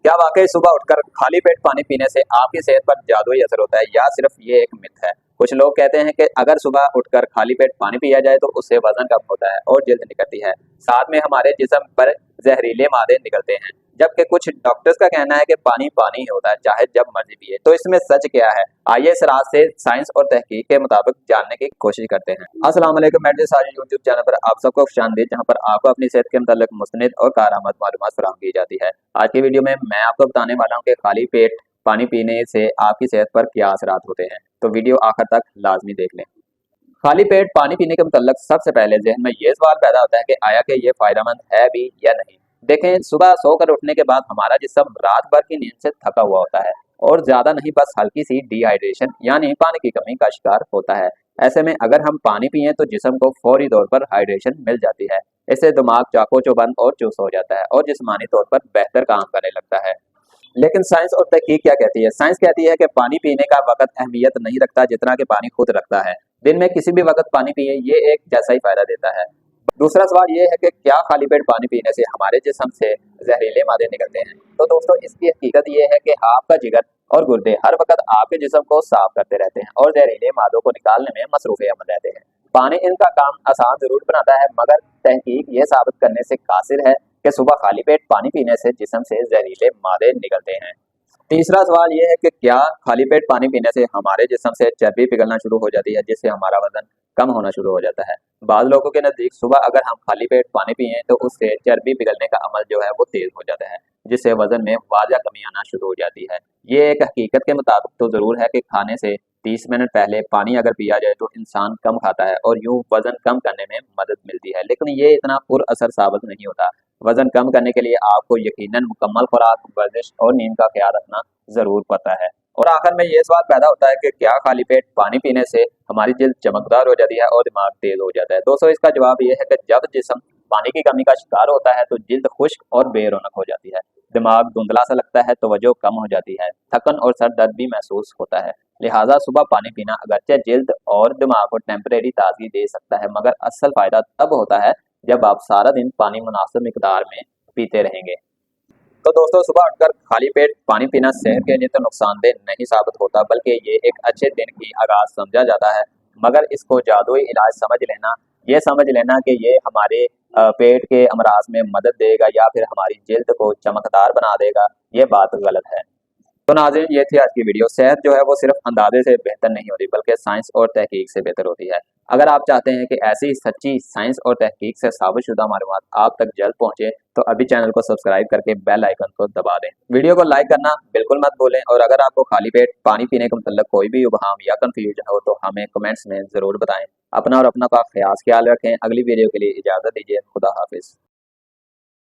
क्या वाकई सुबह उठकर खाली पेट पानी पीने से आपकी सेहत पर जादुई असर होता है या सिर्फ ये एक मिथ है? कुछ लोग कहते हैं कि अगर सुबह उठकर खाली पेट पानी पिया जाए तो उससे वजन कम होता है और जल्द निकलती है। साथ में हमारे जिस्म पर जहरीले मादे निकलते हैं। जबकि कुछ डॉक्टर्स का कहना है कि पानी पानी ही होता है, चाहे जब मर्जी पिए। तो इसमें सच क्या है? आइए इस राज से साइंस और तहकीक के मुताबिक जानने की कोशिश करते हैं। अस्सलाम वालेकुम, मेरे सारे यूट्यूब चैनल पर आप सबको खुशामदीद, जहां पर आपको अपनी सेहत के मुतालिक मुस्तनिद और कारआमद मालूमात फराहम की जाती है। आज की वीडियो में मैं आपको बताने वाला हूं कि खाली पेट पानी पीने से आपकी सेहत पर क्या असरात होते हैं। तो वीडियो आखिर तक लाजमी देख लें। खाली पेट पानी पीने के मुतल्लक सबसे पहले जहन में ये सवाल पैदा होता है कि आया कि ये फायदेमंद है भी या नहीं। देखें, सुबह सोकर उठने के बाद हमारा जिस्म रात भर की नींद से थका हुआ होता है और ज्यादा नहीं, बस हल्की सी डिहाइड्रेशन यानी पानी की कमी का शिकार होता है। ऐसे में अगर हम पानी पिए तो जिस्म को फौरी तौर पर हाइड्रेशन मिल जाती है। इससे दिमाग चाको चौबंद और चुस्त हो जाता है और जिस्मानी तौर पर बेहतर काम करने लगता है। लेकिन साइंस और तहकीक क्या कहती है? साइंस कहती है कि पानी पीने का वक्त अहमियत नहीं रखता जितना कि पानी खुद रखता है। दिन में किसी भी वक्त पानी पिए, ये एक जैसा ही फायदा देता है। दूसरा सवाल ये है कि क्या खाली पेट पानी पीने से हमारे जिस्म से जहरीले मादे निकलते हैं? तो दोस्तों, इसकी हकीकत ये है कि आपका जिगर और गुर्दे हर वक्त आपके जिस्म को साफ करते रहते हैं और जहरीले मादों को निकालने में मसरूफ अमल रहते हैं। पानी इनका काम आसान जरूर बनाता है, मगर तहकीक ये साबित करने से कासिर है कि सुबह खाली पेट पानी पीने से जिस्म से जहरीले मादे निकलते हैं। तीसरा सवाल ये है कि क्या खाली पेट पानी पीने से हमारे जिस्म से चर्बी पिघलना शुरू हो जाती है, जिससे हमारा वजन कम होना शुरू हो जाता है? बाद लोगों के नजदीक सुबह अगर हम खाली पेट पानी पिए तो उससे चर्बी पिघलने का अमल जो है वो तेज हो जाता है, जिससे वजन में वाजिब कमी आना शुरू हो जाती है। ये एक हकीकत के मुताबिक तो जरूर है कि खाने से 30 मिनट पहले पानी अगर पिया जाए तो इंसान कम खाता है और यूं वजन कम करने में मदद मिलती है, लेकिन ये इतना पुर असर साबित नहीं होता। वजन कम करने के लिए आपको यकीनन मुकम्मल खुराक, वर्जिश और नींद का ख्याल रखना जरूर पड़ता है। और आखिर में ये सवाल पैदा होता है कि क्या खाली पेट पानी पीने से हमारी जिल्द चमकदार हो जाती है और दिमाग तेज हो जाता है? दोस्तों, इसका जवाब ये है कि जब जिस्म पानी की कमी का शिकार होता है तो जिल्द खुश्क और बेरौनक हो जाती है, दिमाग धुंधला सा लगता है, तवज्जो कम हो जाती है, थकन और सर दर्द भी महसूस होता है। लिहाजा सुबह पानी पीना अगरचे जिल्द और दिमाग को टेम्परेरी ताजगी दे सकता है, मगर असल फायदा तब होता है जब आप सारा दिन पानी मुनासिब मिकदार में पीते रहेंगे। तो दोस्तों, सुबह उठकर खाली पेट पानी पीना सेहत के लिए तो नुकसानदेह नहीं साबित होता, बल्कि ये एक अच्छे दिन की आगाज समझा जाता है। मगर इसको जादुई इलाज समझ लेना, ये समझ लेना कि ये हमारे पेट के अमराज में मदद देगा या फिर हमारी जिल्द को चमकदार बना देगा, ये बात गलत है। तो नाज़रीन, ये थी आज की वीडियो। सेहत जो है वो सिर्फ अंदाजे से बेहतर नहीं होती, बल्कि साइंस और तहकीक से बेहतर होती है। अगर आप चाहते हैं कि ऐसी सच्ची साइंस और तहकीक से साबितशुदा मालूमात आप तक जल्द पहुंचे तो अभी चैनल को सब्सक्राइब करके बेल आइकन को दबा दें। वीडियो को लाइक करना बिल्कुल मत भूलें और अगर आपको खाली पेट पानी पीने के मतलब कोई भी उबहाम या कंफ्यूजन हो तो हमें कमेंट्स में जरूर बताएं। अपना और अपना का ख्याल रखें। अगली वीडियो के लिए इजाजत दीजिए। खुदा हाफिज।